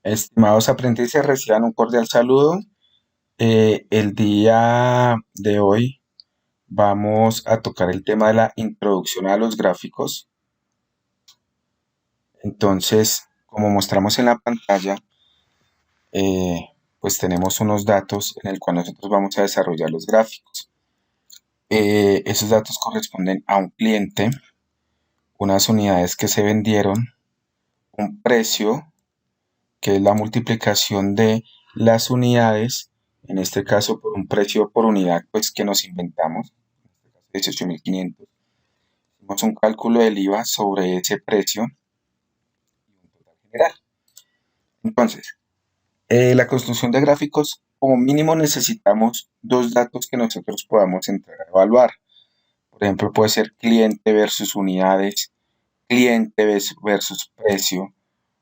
Estimados aprendices, reciban un cordial saludo. El día de hoy vamos a tocar el tema de la introducción a los gráficos. Entonces, como mostramos en la pantalla, pues tenemos unos datos en el cual nosotros vamos a desarrollar los gráficos. Esos datos corresponden a un cliente, unas unidades que se vendieron, un precio, que es la multiplicación de las unidades, en este caso por un precio por unidad pues que nos inventamos, 18.500. Hicimos un cálculo del IVA sobre ese precio general. Entonces, la construcción de gráficos, como mínimo necesitamos dos datos que nosotros podamos entrar a evaluar. Por ejemplo, puede ser cliente versus unidades, cliente versus precio,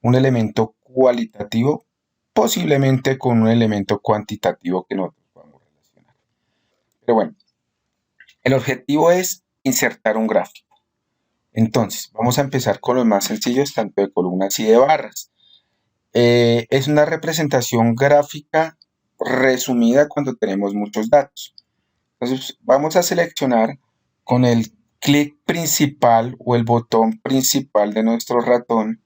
un elemento cualitativo, posiblemente con un elemento cuantitativo que nosotros podamos relacionar. Pero bueno, el objetivo es insertar un gráfico. Entonces, vamos a empezar con los más sencillos, tanto de columnas y de barras. Es una representación gráfica resumida cuando tenemos muchos datos. Entonces, vamos a seleccionar con el clic principal o el botón principal de nuestro ratón,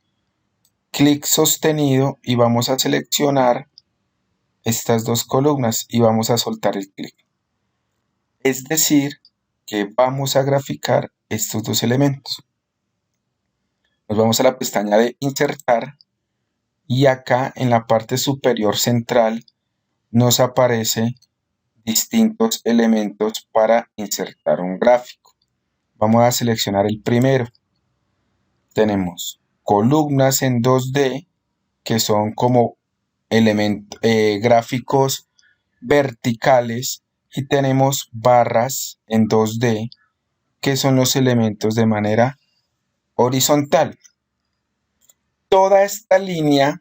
clic sostenido, y vamos a seleccionar estas dos columnas y vamos a soltar el clic. Es decir, que vamos a graficar estos dos elementos. Nos vamos a la pestaña de insertar y acá en la parte superior central nos aparece distintos elementos para insertar un gráfico. Vamos a seleccionar el primero. Tenemos columnas en 2D que son como gráficos verticales, y tenemos barras en 2D que son los elementos de manera horizontal. Toda esta línea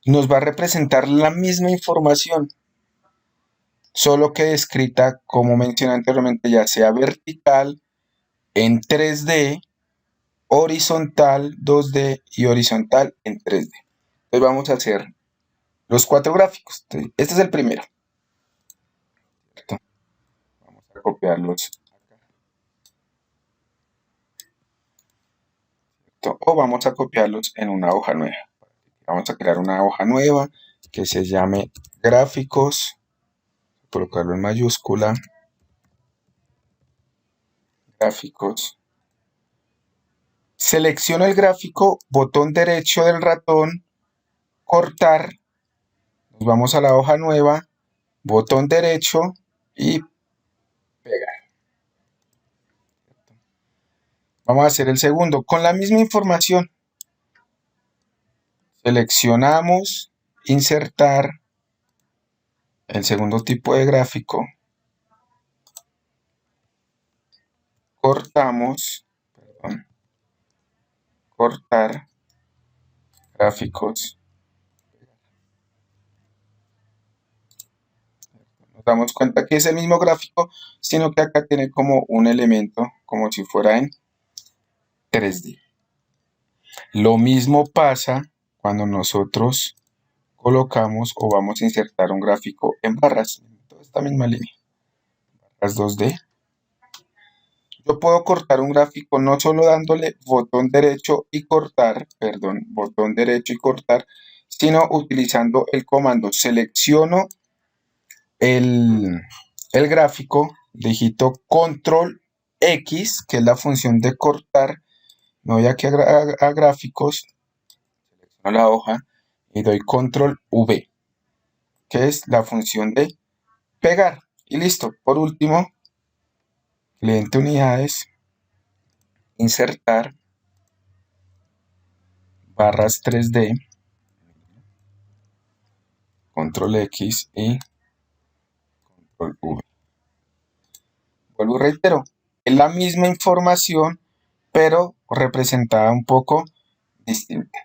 nos va a representar la misma información, solo que descrita, como mencioné anteriormente, ya sea vertical, en 3D, horizontal 2D y horizontal en 3D. Entonces vamos a hacer los cuatro gráficos. Entonces, este es el primero. Vamos a copiarlos o vamos a copiarlos en una hoja nueva. Vamos a crear una hoja nueva que se llame gráficos, colocarlo en mayúscula, gráficos. Selecciono el gráfico, botón derecho del ratón, cortar, nos vamos a la hoja nueva, botón derecho y pegar. Vamos a hacer el segundo con la misma información. Seleccionamos, insertar, el segundo tipo de gráfico, cortamos, cortar, gráficos. Nos damos cuenta que es el mismo gráfico, sino que acá tiene como un elemento, como si fuera en 3D. Lo mismo pasa cuando nosotros colocamos o vamos a insertar un gráfico en barras, en toda esta misma línea, barras 2D. Yo puedo cortar un gráfico no solo dándole botón derecho y cortar, botón derecho y cortar, sino utilizando el comando selecciono el gráfico, digito control X, que es la función de cortar, me voy aquí a gráficos, selecciono la hoja y doy control V, que es la función de pegar, y listo. Por último, cliente unidades, insertar, barras 3D, control X y control V. Vuelvo y reitero, es la misma información, pero representada un poco distinta.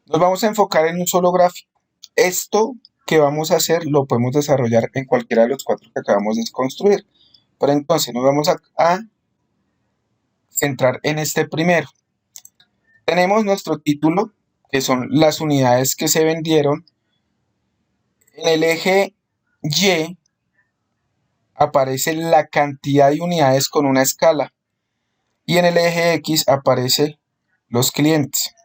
Nos vamos a enfocar en un solo gráfico. Esto que vamos a hacer lo podemos desarrollar en cualquiera de los cuatro que acabamos de construir. Pero entonces nos vamos a centrar en este primero. Tenemos nuestro título, que son las unidades que se vendieron. En el eje Y aparece la cantidad de unidades con una escala y en el eje X aparece los clientes.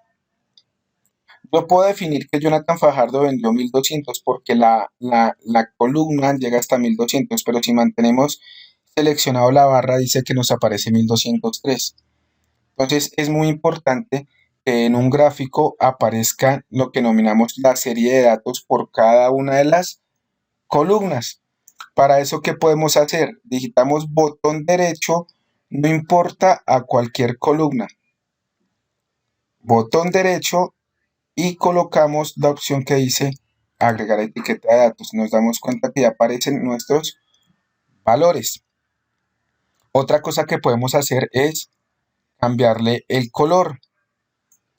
Yo puedo definir que Jonathan Fajardo vendió 1200 porque la columna llega hasta 1200, pero si mantenemos seleccionado la barra dice que nos aparece 1203. Entonces es muy importante que en un gráfico aparezca lo que denominamos la serie de datos por cada una de las columnas. Para eso, ¿qué podemos hacer? Digitamos botón derecho, no importa a cualquier columna. Botón derecho y colocamos la opción que dice agregar etiqueta de datos. Nos damos cuenta que ya aparecen nuestros valores. Otra cosa que podemos hacer es cambiarle el color.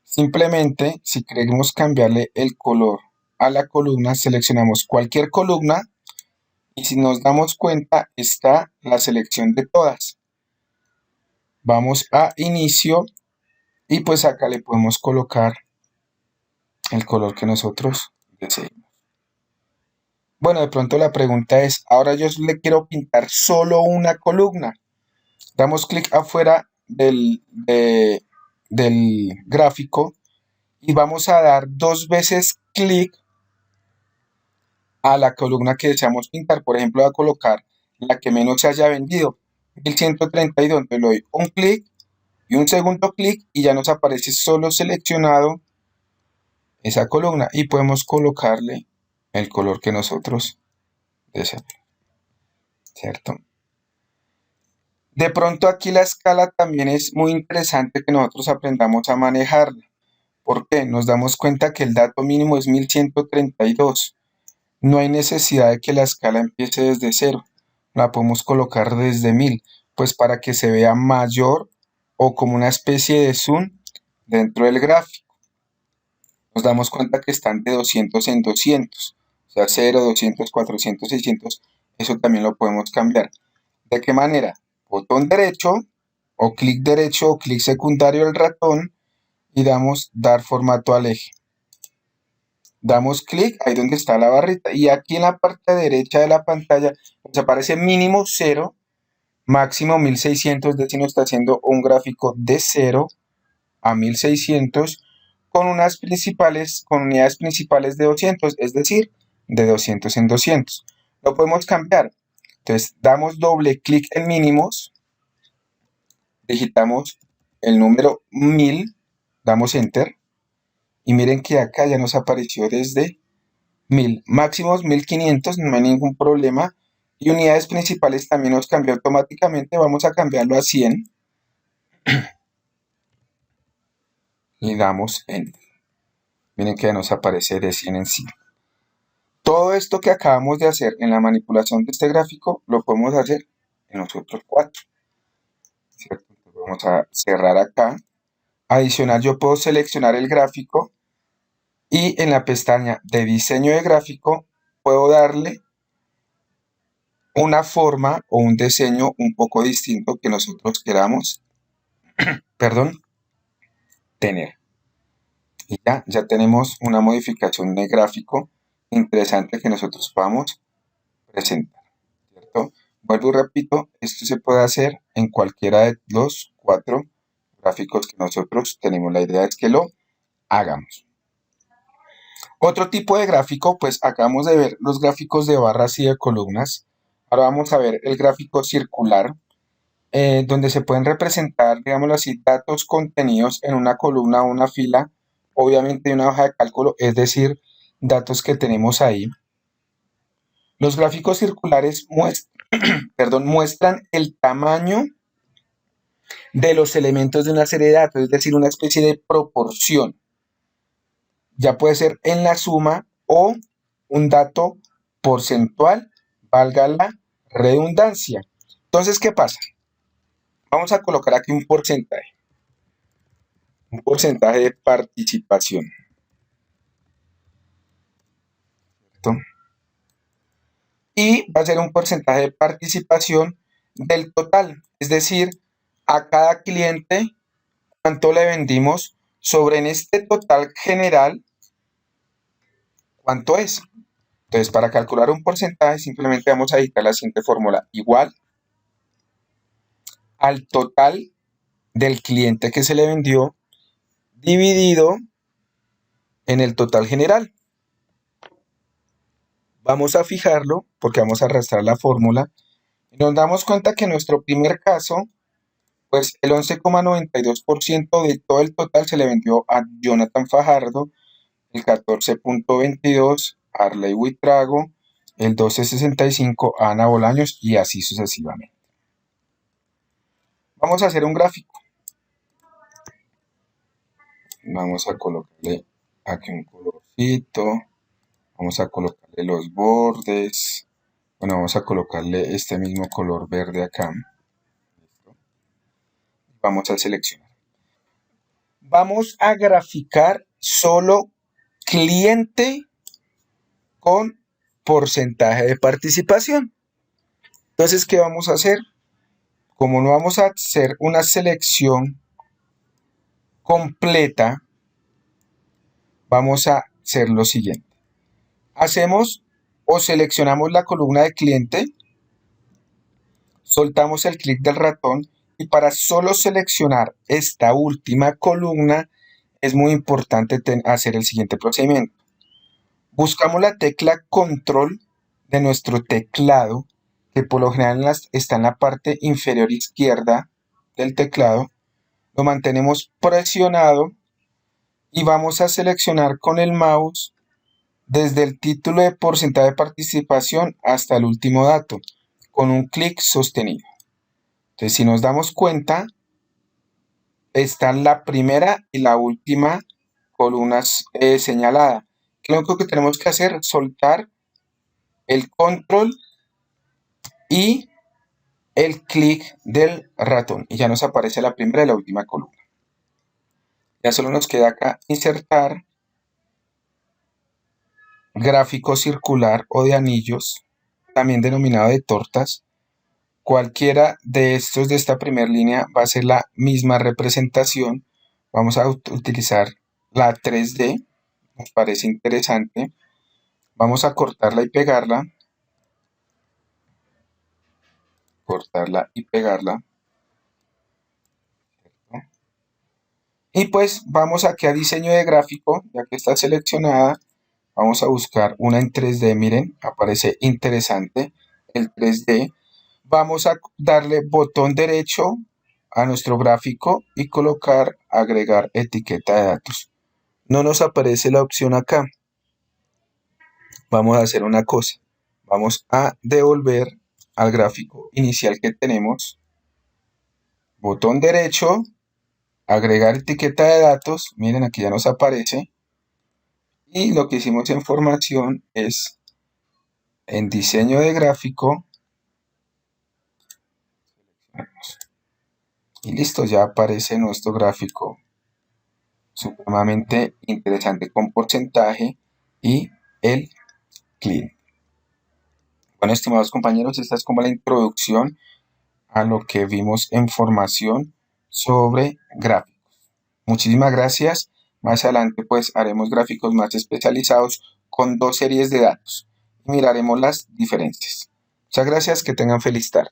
Simplemente, si queremos cambiarle el color a la columna, seleccionamos cualquier columna y si nos damos cuenta está la selección de todas. Vamos a inicio y pues acá le podemos colocar el color que nosotros deseemos. Bueno, de pronto la pregunta es, ahora yo le quiero pintar solo una columna. Damos clic afuera del gráfico y vamos a dar 2 veces clic a la columna que deseamos pintar. Por ejemplo, voy a colocar la que menos se haya vendido, 1132. Entonces le doy un clic y un segundo clic y ya nos aparece solo seleccionado esa columna y podemos colocarle el color que nosotros deseamos, ¿cierto? De pronto aquí la escala también es muy interesante que nosotros aprendamos a manejarla. ¿Por qué? Nos damos cuenta que el dato mínimo es 1132. No hay necesidad de que la escala empiece desde 0. La podemos colocar desde 1000, pues para que se vea mayor o como una especie de zoom dentro del gráfico. Nos damos cuenta que están de 200 en 200. O sea, 0, 200, 400, 600. Eso también lo podemos cambiar. ¿De qué manera? Botón derecho o clic secundario del ratón y damos dar formato al eje. Damos clic ahí donde está la barrita y aquí en la parte derecha de la pantalla nos aparece mínimo 0, máximo 1600, es decir, nos está haciendo un gráfico de 0 a 1600 con unidades principales de 200, es decir, de 200 en 200. Lo podemos cambiar. Entonces damos doble clic en mínimos, digitamos el número 1000, damos enter y miren que acá ya nos apareció desde 1000, máximos 1500, no hay ningún problema. Y unidades principales también nos cambió automáticamente. Vamos a cambiarlo a 100 y damos enter. Miren que ya nos aparece de 100 en 100. Todo esto que acabamos de hacer en la manipulación de este gráfico lo podemos hacer en los otros 4. ¿Cierto? Vamos a cerrar acá. Adicional, yo puedo seleccionar el gráfico y en la pestaña de diseño de gráfico puedo darle una forma o un diseño un poco distinto que nosotros queramos, tener. Y ya tenemos una modificación de gráfico interesante que nosotros podamos presentar, ¿cierto? Vuelvo y repito, esto se puede hacer en cualquiera de los 4 gráficos que nosotros tenemos. La idea es que lo hagamos. Otro tipo de gráfico, pues acabamos de ver los gráficos de barras y de columnas. Ahora vamos a ver el gráfico circular, donde se pueden representar, digámoslo así, datos contenidos en una columna o una fila, obviamente de una hoja de cálculo, es decir, datos que tenemos ahí. Los gráficos circulares muestran el tamaño de los elementos de una serie de datos, es decir, una especie de proporción. Ya puede ser en la suma o un dato porcentual, valga la redundancia. Entonces, ¿qué pasa? Vamos a colocar aquí un porcentaje de participación. ¿Cierto? Y va a ser un porcentaje de participación del total, es decir, a cada cliente cuánto le vendimos sobre en este total general, ¿cuánto es? Entonces, para calcular un porcentaje, simplemente vamos a dictar la siguiente fórmula: igual al total del cliente que se le vendió dividido en el total general. Vamos a fijarlo porque vamos a arrastrar la fórmula y nos damos cuenta que en nuestro primer caso, pues el 11,92% de todo el total se le vendió a Jonathan Fajardo, el 14,22% a Arley Huitrago, el 12,65% a Ana Bolaños y así sucesivamente. Vamos a hacer un gráfico. Vamos a colocarle aquí un colorcito. Vamos a colocarle los bordes. Bueno, vamos a colocarle este mismo color verde acá. Vamos a seleccionar. Vamos a graficar solo cliente con porcentaje de participación. Entonces, ¿qué vamos a hacer? Como no vamos a hacer una selección completa, vamos a hacer lo siguiente. Hacemos o seleccionamos la columna de cliente, soltamos el clic del ratón y para solo seleccionar esta última columna es muy importante hacer el siguiente procedimiento. Buscamos la tecla control de nuestro teclado, que por lo general está en la parte inferior izquierda del teclado. Lo mantenemos presionado y vamos a seleccionar con el mouse desde el título de porcentaje de participación hasta el último dato, con un clic sostenido. Entonces, si nos damos cuenta, están la primera y la última columnas señalada. Lo único que tenemos que hacer es soltar el control y el clic del ratón y ya nos aparece la primera y la última columna. Ya solo nos queda acá insertar gráfico circular o de anillos, también denominado de tortas. Cualquiera de estos de esta primera línea va a ser la misma representación. Vamos a utilizar la 3D, nos parece interesante. Vamos a cortarla y pegarla. Cortarla y pegarla. Y pues vamos aquí a diseño de gráfico, ya que está seleccionada. Vamos a buscar una en 3D, miren, aparece interesante el 3D. Vamos a darle botón derecho a nuestro gráfico y colocar agregar etiqueta de datos. No nos aparece la opción acá. Vamos a hacer una cosa. Vamos a devolver al gráfico inicial que tenemos. Botón derecho, agregar etiqueta de datos. Miren, aquí ya nos aparece. Y lo que hicimos en formación es en diseño de gráfico. Y listo, ya aparece nuestro gráfico supremamente interesante con porcentaje y el cliente. Bueno, estimados compañeros, esta es como la introducción a lo que vimos en formación sobre gráficos. Muchísimas gracias. Más adelante pues haremos gráficos más especializados con 2 series de datos y miraremos las diferencias. Muchas gracias, que tengan feliz tarde.